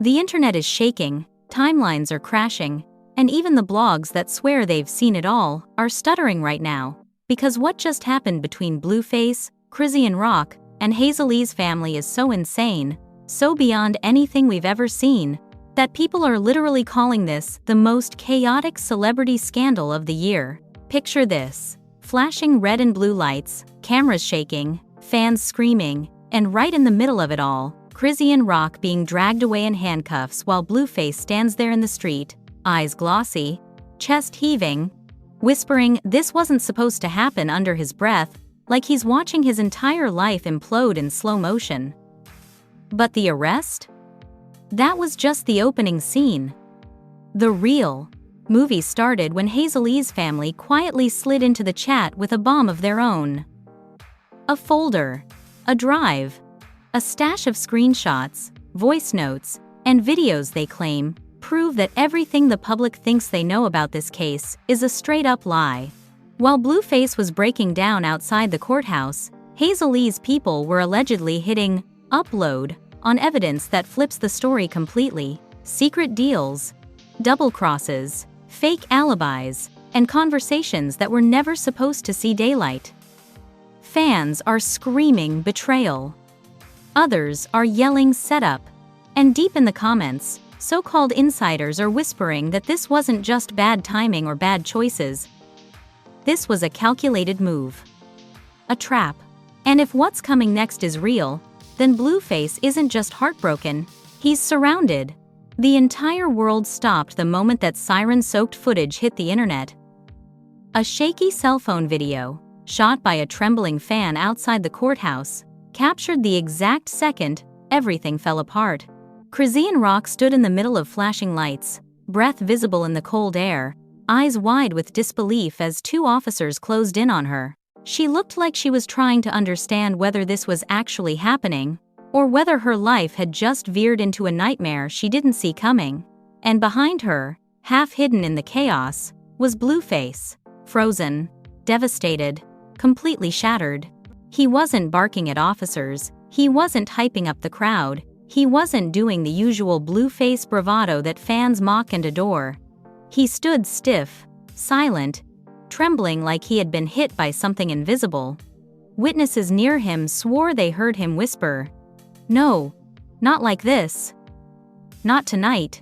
The internet is shaking, timelines are crashing, and even the blogs that swear they've seen it all are stuttering right now, because what just happened between Blueface, Chrisean Rock, and Hazel-E's family is so insane, so beyond anything we've ever seen, that people are literally calling this the most chaotic celebrity scandal of the year. Picture this: flashing red and blue lights, cameras shaking, fans screaming, and right in the middle of it all, Chrisean Rock being dragged away in handcuffs while Blueface stands there in the street, eyes glossy, chest heaving, whispering this wasn't supposed to happen under his breath, like he's watching his entire life implode in slow motion. But the arrest? That was just the opening scene. The real movie started when Hazel-E's family quietly slid into the chat with a bomb of their own. A folder, a drive, a stash of screenshots, voice notes, and videos they claim prove that everything the public thinks they know about this case is a straight-up lie. While Blueface was breaking down outside the courthouse, Hazel-E's people were allegedly hitting upload on evidence that flips the story completely: secret deals, double crosses, fake alibis, and conversations that were never supposed to see daylight. Fans are screaming betrayal. Others are yelling setup. And deep in the comments, so-called insiders are whispering that this wasn't just bad timing or bad choices. This was a calculated move. A trap. And if what's coming next is real, then Blueface isn't just heartbroken, he's surrounded. The entire world stopped the moment that siren-soaked footage hit the internet. A shaky cell phone video, shot by a trembling fan outside the courthouse, captured the exact second everything fell apart. Chrisean Rock stood in the middle of flashing lights, breath visible in the cold air, eyes wide with disbelief as two officers closed in on her. She looked like she was trying to understand whether this was actually happening, or whether her life had just veered into a nightmare she didn't see coming. And behind her, half hidden in the chaos, was Blueface, frozen, devastated, completely shattered. He wasn't barking at officers, he wasn't hyping up the crowd, he wasn't doing the usual Blueface bravado that fans mock and adore. He stood stiff, silent, trembling like he had been hit by something invisible. Witnesses near him swore they heard him whisper, "No, not like this. Not tonight."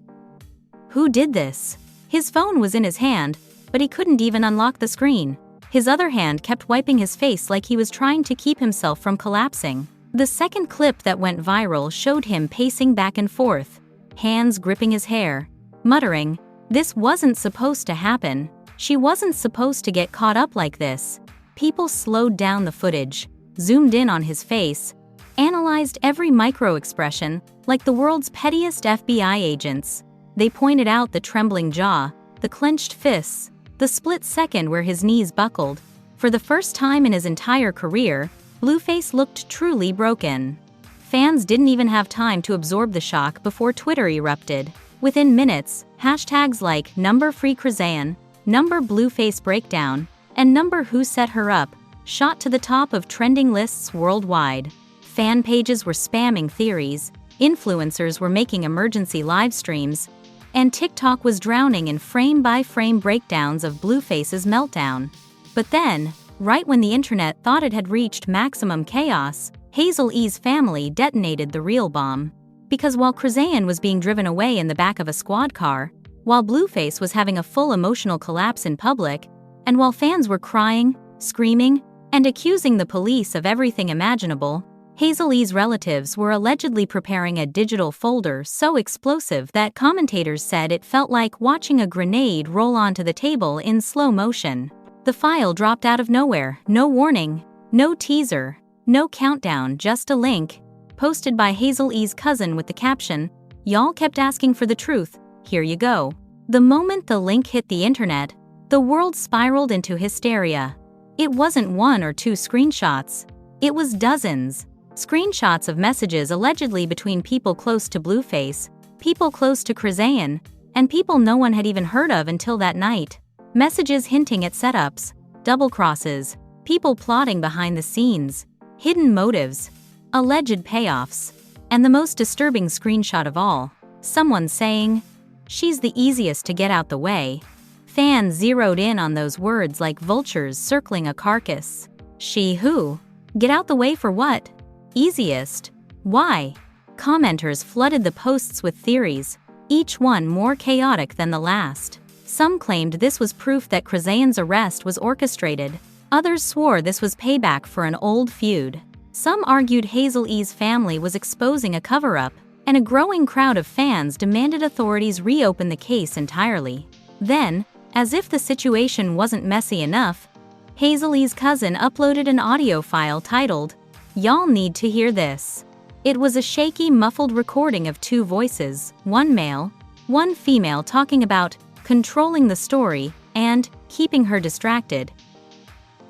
Who did this? His phone was in his hand, but he couldn't even unlock the screen. His other hand kept wiping his face like he was trying to keep himself from collapsing. The second clip that went viral showed him pacing back and forth, hands gripping his hair, muttering, "This wasn't supposed to happen. She wasn't supposed to get caught up like this." People slowed down the footage, zoomed in on his face, analyzed every micro-expression like the world's pettiest FBI agents. They pointed out the trembling jaw, the clenched fists, the split second where his knees buckled. For the first time in his entire career, Blueface looked truly broken. Fans didn't even have time to absorb the shock before Twitter erupted. Within minutes, hashtags like #FreeChrisean, #BluefaceBreakdown, and #Who Set Her Up shot to the top of trending lists worldwide. Fan pages were spamming theories, influencers were making emergency live streams, and TikTok was drowning in frame-by-frame breakdowns of Blueface's meltdown. But then, right when the internet thought it had reached maximum chaos, Hazel-E's family detonated the real bomb. Because while Chrisean was being driven away in the back of a squad car, while Blueface was having a full emotional collapse in public, and while fans were crying, screaming, and accusing the police of everything imaginable, Hazel-E's relatives were allegedly preparing a digital folder so explosive that commentators said it felt like watching a grenade roll onto the table in slow motion. The file dropped out of nowhere, no warning, no teaser, no countdown, just a link, posted by Hazel-E's cousin with the caption, "Y'all kept asking for the truth, here you go." The moment the link hit the internet, the world spiraled into hysteria. It wasn't one or two screenshots, it was dozens. Screenshots of messages allegedly between people close to Blueface, people close to Chrisean, and people no one had even heard of until that night. Messages hinting at setups, double crosses, people plotting behind the scenes, hidden motives, alleged payoffs, and the most disturbing screenshot of all, Someone saying, "She's the easiest to get out the way." Fans zeroed in on those words like vultures circling a carcass. She who? Get out the way for what? Easiest? Why? Commenters flooded the posts with theories, each one more chaotic than the last. Some claimed this was proof that Chrisean's arrest was orchestrated. Others swore this was payback for an old feud. Some argued Hazel-E's family was exposing a cover-up, and a growing crowd of fans demanded authorities reopen the case entirely. Then, as if the situation wasn't messy enough, Hazel-E's cousin uploaded an audio file titled, "Y'all Need to Hear This." It was a shaky, muffled recording of two voices, one male, one female, talking about controlling the story and keeping her distracted.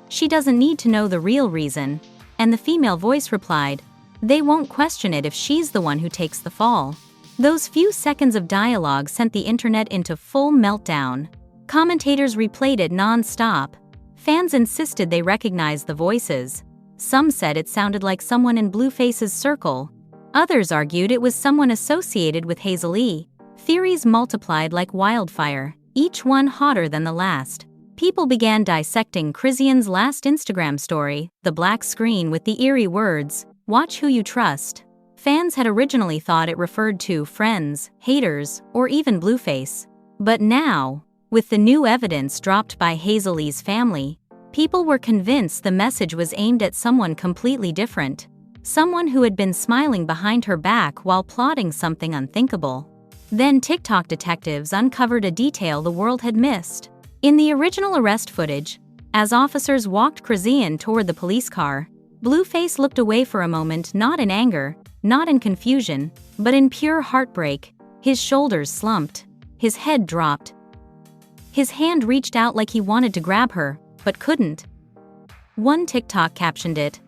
"She doesn't need to know the real reason," and the female voice replied, "They won't question it if she's the one who takes the fall." Those few seconds of dialogue sent the internet into full meltdown. Commentators replayed it non-stop. Fans insisted they recognized the voices. Some said it sounded like someone in Blueface's circle. Others argued it was someone associated with Hazel-E. Theories multiplied like wildfire, each one hotter than the last. People began dissecting Chrisean's last Instagram story, the black screen with the eerie words, "Watch who you trust." Fans had originally thought it referred to friends, haters, or even Blueface. But now, with the new evidence dropped by Hazel-E's family, people were convinced the message was aimed at someone completely different. Someone who had been smiling behind her back while plotting something unthinkable. Then TikTok detectives uncovered a detail the world had missed. In the original arrest footage, as officers walked Chrisean toward the police car, Blueface looked away for a moment, not in anger, not in confusion, but in pure heartbreak. His shoulders slumped. His head dropped. His hand reached out like he wanted to grab her, but couldn't. One TikTok captioned it,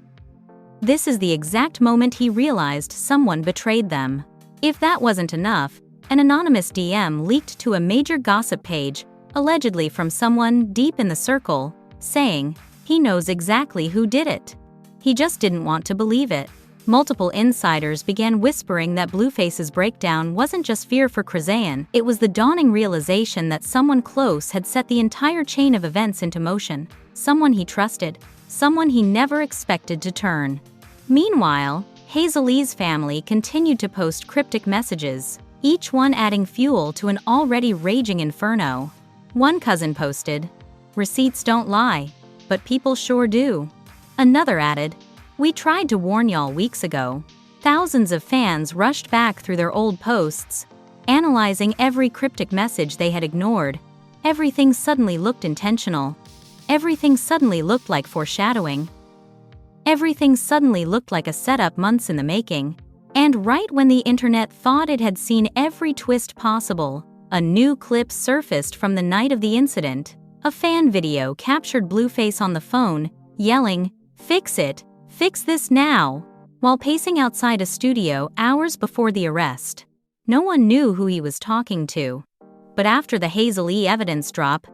"This is the exact moment he realized someone betrayed them." If that wasn't enough, an anonymous DM leaked to a major gossip page, allegedly from someone deep in the circle, saying, "He knows exactly who did it. He just didn't want to believe it." Multiple insiders began whispering that Blueface's breakdown wasn't just fear for Chrisean, it was the dawning realization that someone close had set the entire chain of events into motion. Someone he trusted, someone he never expected to turn. Meanwhile, Hazel-E's family continued to post cryptic messages, each one adding fuel to an already raging inferno. One cousin posted, "Receipts don't lie, but people sure do." Another added, "We tried to warn y'all weeks ago." Thousands of fans rushed back through their old posts, analyzing every cryptic message they had ignored. Everything suddenly looked intentional. Everything suddenly looked like foreshadowing. Everything suddenly looked like a setup months in the making. And right when the internet thought it had seen every twist possible, a new clip surfaced from the night of the incident. A fan video captured Blueface on the phone, yelling, "Fix it! Fix this now!" while pacing outside a studio hours before the arrest. No one knew who he was talking to. But after the Hazel-E evidence drop,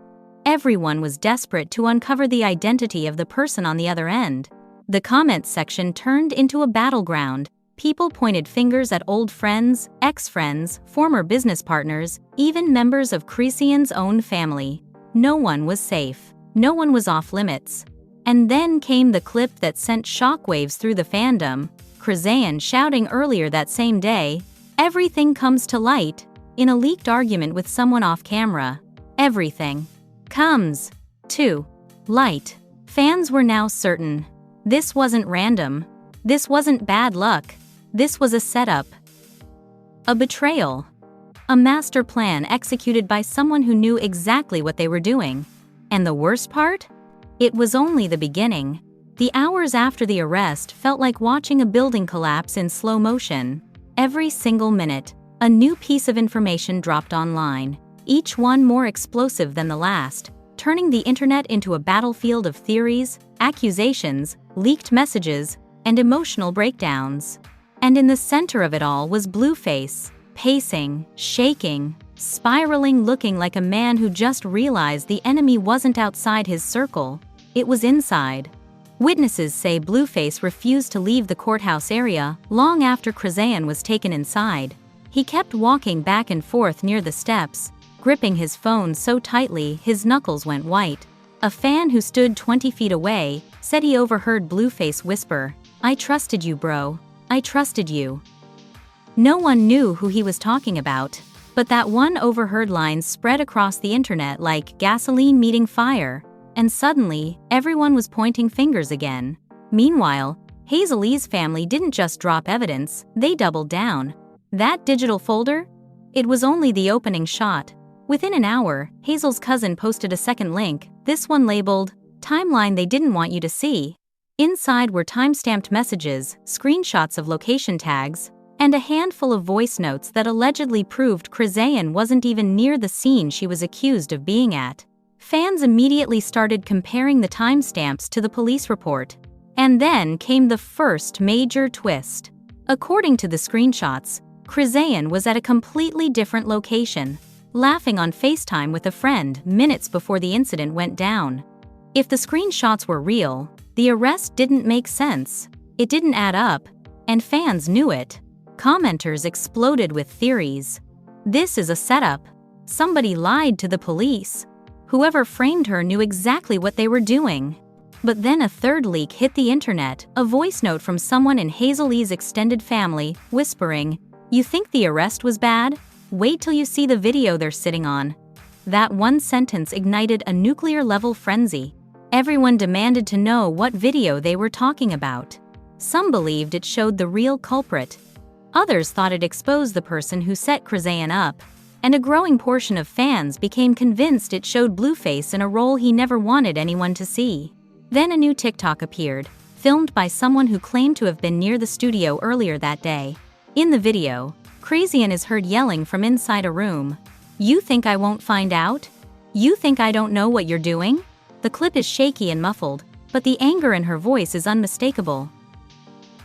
everyone was desperate to uncover the identity of the person on the other end. The comments section turned into a battleground. People pointed fingers at old friends, ex-friends, former business partners, even members of Chrisean's own family. No one was safe. No one was off limits. And then came the clip that sent shockwaves through the fandom. Chrisean shouting earlier that same day, "Everything comes to light," in a leaked argument with someone off camera. Everything comes to light. Fans were now certain. This wasn't random. This wasn't bad luck. This was a setup. A betrayal. A master plan executed by someone who knew exactly what they were doing. And the worst part? It was only the beginning. The hours after the arrest felt like watching a building collapse in slow motion. Every single minute, a new piece of information dropped online, each one more explosive than the last, turning the internet into a battlefield of theories, accusations, leaked messages, and emotional breakdowns. And in the center of it all was Blueface, pacing, shaking, spiraling, looking like a man who just realized the enemy wasn't outside his circle, it was inside. Witnesses say Blueface refused to leave the courthouse area long after Chrisean was taken inside. He kept walking back and forth near the steps, gripping his phone so tightly his knuckles went white. A fan who stood 20 feet away said he overheard Blueface whisper, "I trusted you, bro. I trusted you." No one knew who he was talking about, but that one overheard line spread across the internet like gasoline meeting fire, and suddenly, everyone was pointing fingers again. Meanwhile, Hazel-E's family didn't just drop evidence, they doubled down. That digital folder? It was only the opening shot. Within an hour, Hazel's cousin posted a second link, this one labeled, "Timeline they didn't want you to see." Inside were timestamped messages, screenshots of location tags, and a handful of voice notes that allegedly proved Chrisean wasn't even near the scene she was accused of being at. Fans immediately started comparing the timestamps to the police report. And then came the first major twist. According to the screenshots, Chrisean was at a completely different location, laughing on FaceTime with a friend minutes before the incident went down. If the screenshots were real, the arrest didn't make sense. It didn't add up, and fans knew it. Commenters exploded with theories. This is a setup. Somebody lied to the police. Whoever framed her knew exactly what they were doing. But then a third leak hit the internet, a voice note from someone in Hazel-E's extended family, whispering, "You think the arrest was bad? Wait till you see the video they're sitting on." That one sentence ignited a nuclear-level frenzy. Everyone demanded to know what video they were talking about. Some believed it showed the real culprit. Others thought it exposed the person who set Chrisean up. And a growing portion of fans became convinced it showed Blueface in a role he never wanted anyone to see. Then a new TikTok appeared, filmed by someone who claimed to have been near the studio earlier that day. In the video, Chrisean is heard yelling from inside a room, "You think I won't find out? You think I don't know what you're doing?" The clip is shaky and muffled, but the anger in her voice is unmistakable.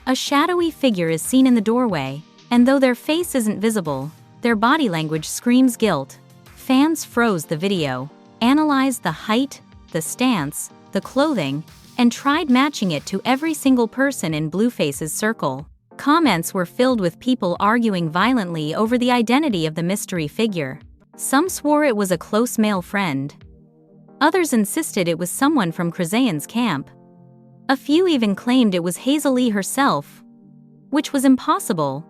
A shadowy figure is seen in the doorway, and though their face isn't visible, their body language screams guilt. Fans froze the video, analyzed the height, the stance, the clothing, and tried matching it to every single person in Blueface's circle. Comments were filled with people arguing violently over the identity of the mystery figure. Some swore it was a close male friend. Others insisted it was someone from Chrisean's camp. A few even claimed it was Hazel-E herself, which was impossible.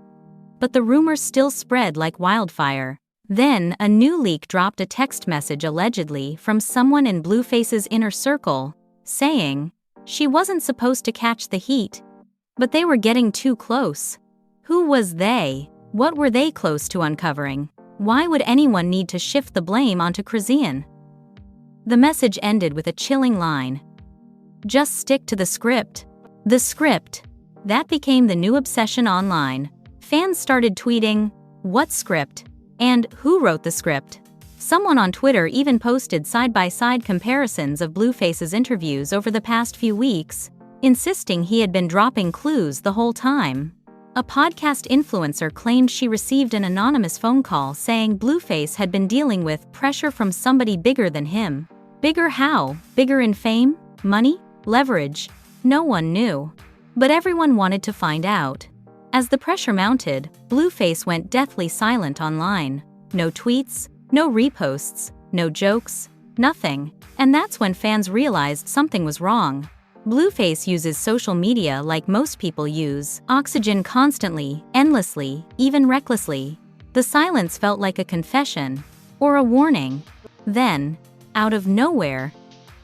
But the rumors still spread like wildfire. Then, a new leak dropped a text message allegedly from someone in Blueface's inner circle, saying, "She wasn't supposed to catch the heat. But they were getting too close." Who was they? What were they close to uncovering? Why would anyone need to shift the blame onto Chrisean? The message ended with a chilling line. "Just stick to the script." The script. That became the new obsession online. Fans started tweeting, "What script?" and "Who wrote the script?" Someone on Twitter even posted side-by-side comparisons of Blueface's interviews over the past few weeks, insisting he had been dropping clues the whole time. A podcast influencer claimed she received an anonymous phone call saying Blueface had been dealing with pressure from somebody bigger than him. Bigger how? Bigger in fame? Money? Leverage? No one knew. But everyone wanted to find out. As the pressure mounted, Blueface went deathly silent online. No tweets, no reposts, no jokes, nothing. And that's when fans realized something was wrong. Blueface uses social media like most people use, oxygen constantly, endlessly, even recklessly. The silence felt like a confession, or a warning. Then, out of nowhere,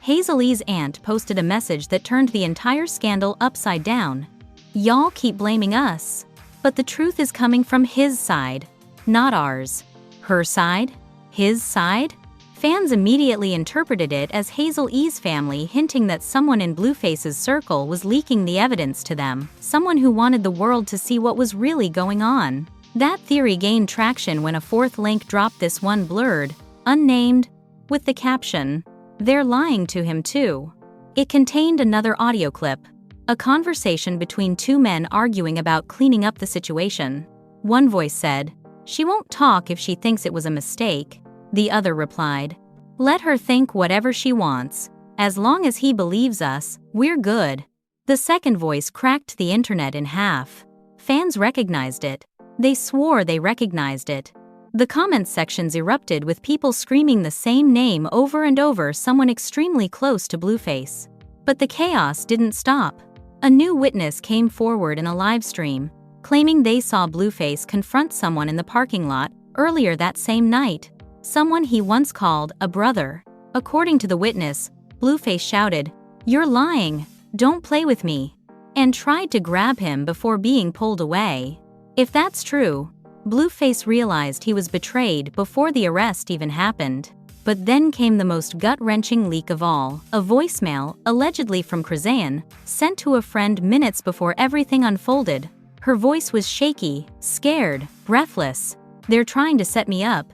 Hazel-E's aunt posted a message that turned the entire scandal upside down. "Y'all keep blaming us. But the truth is coming from his side, not ours." Her side? His side? Fans immediately interpreted it as Hazel-E's family hinting that someone in Blueface's circle was leaking the evidence to them, someone who wanted the world to see what was really going on. That theory gained traction when a fourth link dropped, this one blurred, unnamed, with the caption, "They're lying to him too." It contained another audio clip, a conversation between two men arguing about cleaning up the situation. One voice said, "She won't talk if she thinks it was a mistake." The other replied, "Let her think whatever she wants. As long as he believes us, we're good." The second voice cracked the internet in half. Fans recognized it. They swore they recognized it. The comments sections erupted with people screaming the same name over and over, someone extremely close to Blueface. But the chaos didn't stop. A new witness came forward in a live stream, claiming they saw Blueface confront someone in the parking lot earlier that same night, someone he once called a brother. According to the witness, Blueface shouted, "You're lying, don't play with me," and tried to grab him before being pulled away. If that's true, Blueface realized he was betrayed before the arrest even happened. But then came the most gut-wrenching leak of all, a voicemail, allegedly from Chrisean, sent to a friend minutes before everything unfolded. Her voice was shaky, scared, breathless. "They're trying to set me up.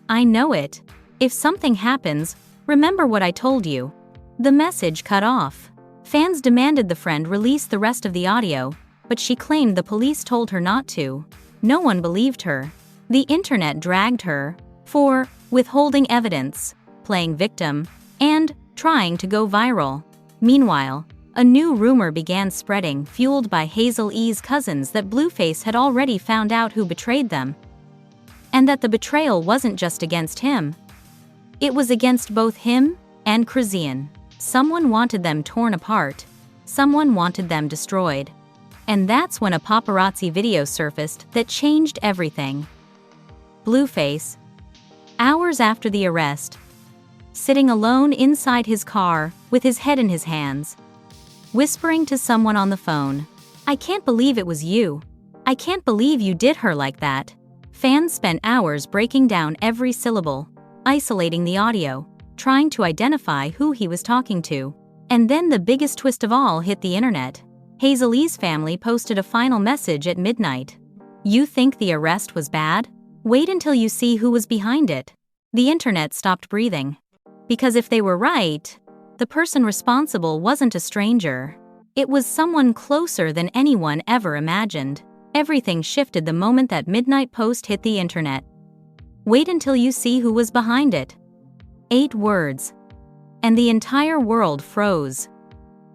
I know it. If something happens, remember what I told you." The message cut off. Fans demanded the friend release the rest of the audio, but she claimed the police told her not to. No one believed her. The internet dragged her for withholding evidence, playing victim, and trying to go viral. Meanwhile, a new rumor began spreading, fueled by Hazel-E's cousins, that Blueface had already found out who betrayed them, and that the betrayal wasn't just against him. It was against both him and Chrisean. Someone wanted them torn apart. Someone wanted them destroyed. And that's when a paparazzi video surfaced that changed everything. Blueface, hours after the arrest, sitting alone inside his car with his head in his hands, whispering to someone on the phone, "I can't believe it was you. I can't believe you did her like that." Fans spent hours breaking down every syllable, isolating the audio, trying to identify who he was talking to. And then the biggest twist of all hit the internet. Hazel-E's family posted a final message at midnight. "You think the arrest was bad? Wait until you see who was behind it." The internet stopped breathing. Because if they were right, the person responsible wasn't a stranger. It was someone closer than anyone ever imagined. Everything shifted the moment that midnight post hit the internet. "Wait until you see who was behind it." 8 words. And the entire world froze.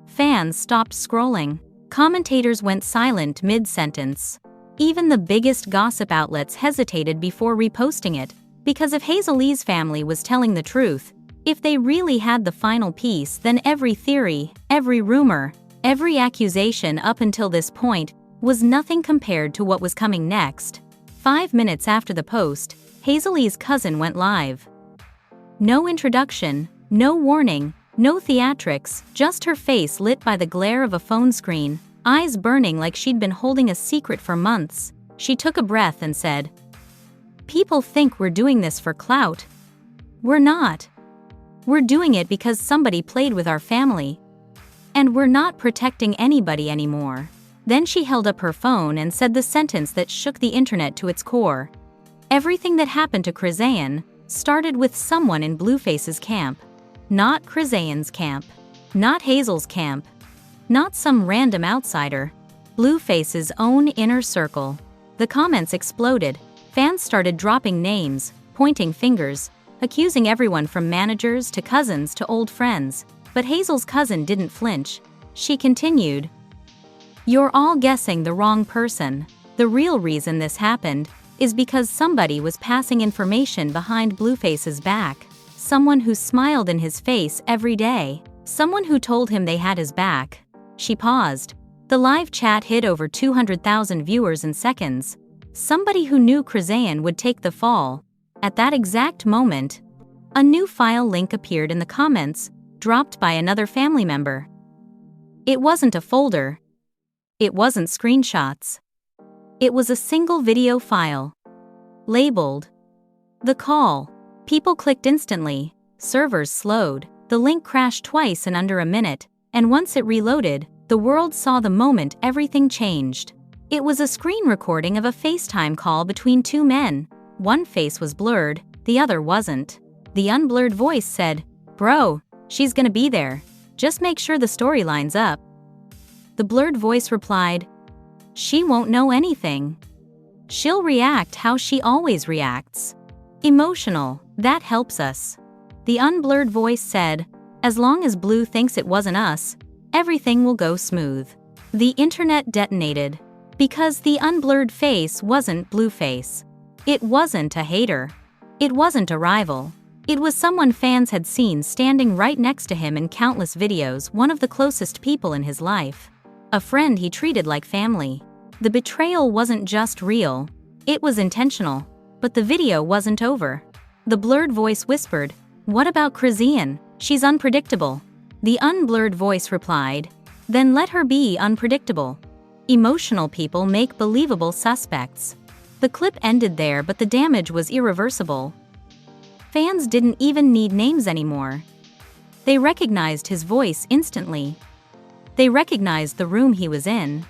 Fans stopped scrolling. Commentators went silent mid-sentence. Even the biggest gossip outlets hesitated before reposting it, because if Hazel-E's family was telling the truth, if they really had the final piece, then every theory, every rumor, every accusation up until this point was nothing compared to what was coming next. 5 minutes after the post, Hazel-E's cousin went live. No introduction, no warning, no theatrics, just her face lit by the glare of a phone screen, eyes burning like she'd been holding a secret for months. She took a breath and said, "People think we're doing this for clout. We're not. We're doing it because somebody played with our family. And we're not protecting anybody anymore." Then she held up her phone and said the sentence that shook the internet to its core. Everything that happened to Chrisean started with someone in Blueface's camp. Not Chrisean's camp. Not Hazel's camp. Not some random outsider. Blueface's own inner circle. The comments exploded. Fans started dropping names, pointing fingers, accusing everyone from managers to cousins to old friends. But Hazel's cousin didn't flinch. She continued, "You're all guessing the wrong person. The real reason this happened is because somebody was passing information behind Blueface's back. Someone who smiled in his face every day. Someone who told him they had his back." She paused. The live chat hit over 200,000 viewers in seconds. Somebody who knew Chrisean would take the fall. At that exact moment, a new file link appeared in the comments, dropped by another family member. It wasn't a folder. It wasn't screenshots. It was a single video file. Labeled "The Call." People clicked instantly. Servers slowed. The link crashed twice in under a minute, and once it reloaded, the world saw the moment everything changed. It was a screen recording of a FaceTime call between 2 men. One face was blurred, the other wasn't. The unblurred voice said, "Bro, she's gonna be there. Just make sure the story lines up." The blurred voice replied, "She won't know anything. She'll react how she always reacts. Emotional, that helps us." The unblurred voice said, "As long as Blue thinks it wasn't us, everything will go smooth." The internet detonated. Because the unblurred face wasn't Blueface. It wasn't a hater. It wasn't a rival. It was someone fans had seen standing right next to him in countless videos, one of the closest people in his life. A friend he treated like family. The betrayal wasn't just real, it was intentional. But the video wasn't over. The blurred voice whispered, "What about Chrisean? She's unpredictable." The unblurred voice replied, "Then let her be unpredictable. Emotional people make believable suspects." The clip ended there, but the damage was irreversible. Fans didn't even need names anymore. They recognized his voice instantly. They recognized the room he was in.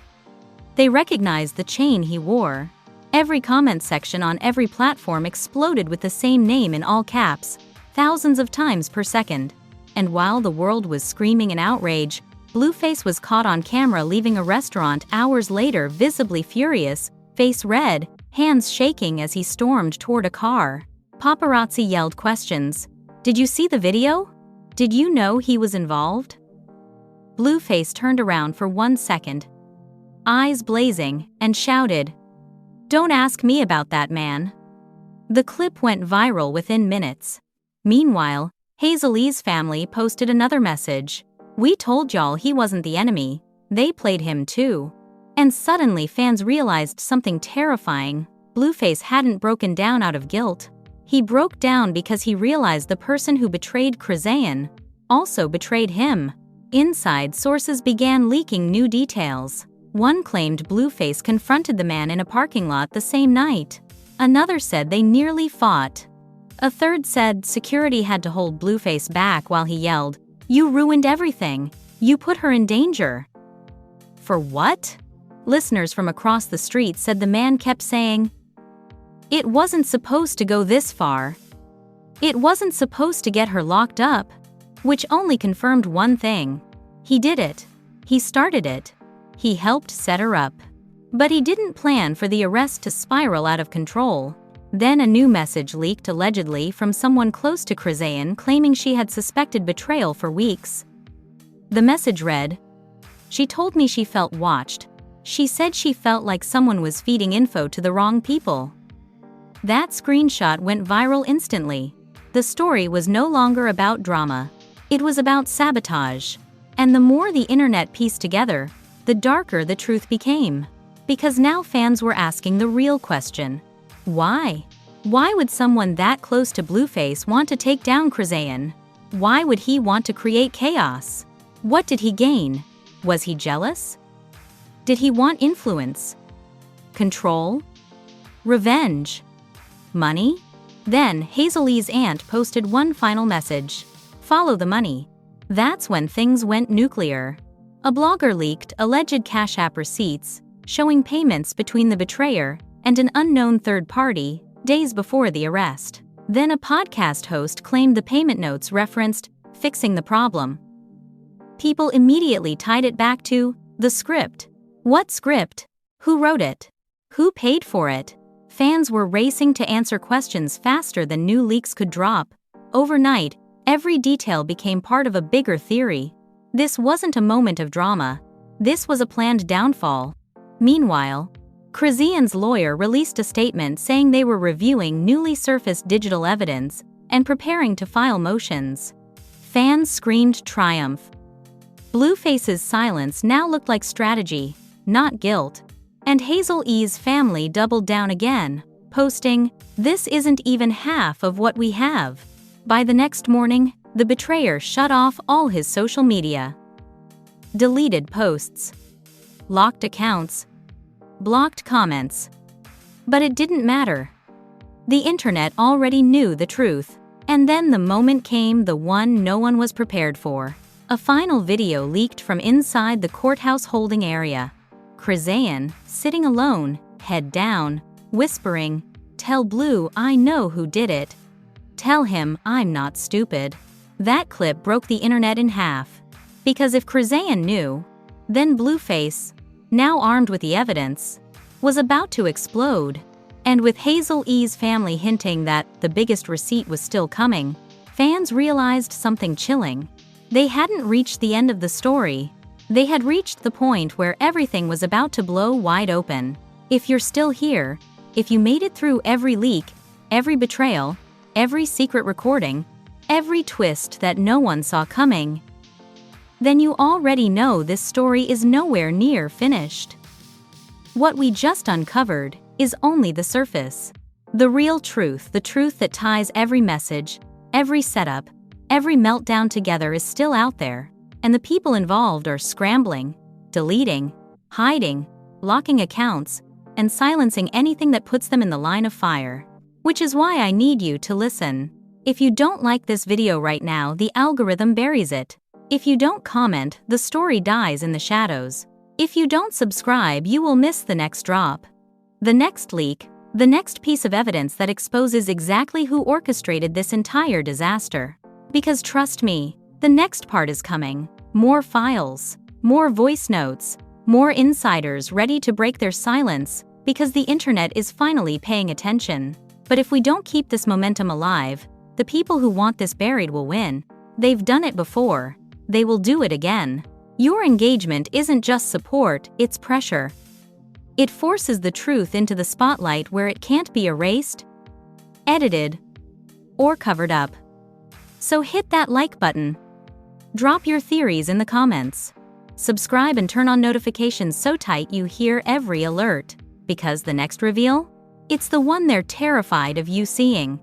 They recognized the chain he wore. Every comment section on every platform exploded with the same name in all caps, thousands of times per second. And while the world was screaming in outrage, Blueface was caught on camera leaving a restaurant hours later, visibly furious, face red, hands shaking as he stormed toward a car. Paparazzi yelled questions. "Did you see the video? Did you know he was involved?" Blueface turned around for 1 second, eyes blazing, and shouted, "Don't ask me about that man." The clip went viral within minutes. Meanwhile, Hazel-E's family posted another message. "We told y'all he wasn't the enemy, they played him too." And suddenly fans realized something terrifying. Blueface hadn't broken down out of guilt. He broke down because he realized the person who betrayed Chrisean also betrayed him. Inside sources began leaking new details. One claimed Blueface confronted the man in a parking lot the same night. Another said they nearly fought. A third said security had to hold Blueface back while he yelled, "You ruined everything. You put her in danger." For what? Listeners from across the street said the man kept saying, "It wasn't supposed to go this far. It wasn't supposed to get her locked up," which only confirmed one thing. He did it. He started it. He helped set her up. But he didn't plan for the arrest to spiral out of control. Then a new message leaked allegedly from someone close to Chrisean, claiming she had suspected betrayal for weeks. The message read, "She told me she felt watched. She said she felt like someone was feeding info to the wrong people." That screenshot went viral instantly. The story was no longer about drama. It was about sabotage. And the more the internet pieced together, the darker the truth became. Because now fans were asking the real question. Why? Why would someone that close to Blueface want to take down Chrisean? Why would he want to create chaos? What did he gain? Was he jealous? Did he want influence? Control? Revenge? Money? Then Hazel-E's aunt posted one final message. "Follow the money." That's when things went nuclear. A blogger leaked alleged Cash App receipts showing payments between the betrayer and an unknown third party days before the arrest. Then a podcast host claimed the payment notes referenced "fixing the problem." People immediately tied it back to the script. What script? Who wrote it? Who paid for it? Fans were racing to answer questions faster than new leaks could drop. Overnight, every detail became part of a bigger theory. This wasn't a moment of drama. This was a planned downfall. Meanwhile, Chrisean's lawyer released a statement saying they were reviewing newly surfaced digital evidence and preparing to file motions. Fans screamed triumph. Blueface's silence now looked like strategy, not guilt. And Hazel-E's family doubled down again, posting, "This isn't even half of what we have." By the next morning, the betrayer shut off all his social media. Deleted posts. Locked accounts. Blocked comments. But it didn't matter. The internet already knew the truth. And then the moment came, the one no one was prepared for. A final video leaked from inside the courthouse holding area. Chrisean, sitting alone, head down, whispering, "Tell Blue I know who did it. Tell him I'm not stupid." That clip broke the internet in half. Because if Chrisean knew, then Blueface, now armed with the evidence, was about to explode. And with Hazel-E's family hinting that the biggest receipt was still coming, fans realized something chilling. They hadn't reached the end of the story. They had reached the point where everything was about to blow wide open. If you're still here, if you made it through every leak, every betrayal, every secret recording, every twist that no one saw coming, then you already know this story is nowhere near finished. What we just uncovered is only the surface. The real truth, the truth that ties every message, every setup, every meltdown together is still out there, and the people involved are scrambling, deleting, hiding, locking accounts, and silencing anything that puts them in the line of fire. Which is why I need you to listen. If you don't like this video right now, the algorithm buries it. If you don't comment, the story dies in the shadows. If you don't subscribe, you will miss the next drop. The next leak, the next piece of evidence that exposes exactly who orchestrated this entire disaster. Because trust me, the next part is coming. More files, more voice notes, more insiders ready to break their silence, because the internet is finally paying attention. But if we don't keep this momentum alive, the people who want this buried will win. They've done it before. They will do it again. Your engagement isn't just support, it's pressure. It forces the truth into the spotlight where it can't be erased, edited, or covered up. So hit that like button. Drop your theories in the comments. Subscribe and turn on notifications so tight you hear every alert. Because the next reveal? It's the one they're terrified of you seeing.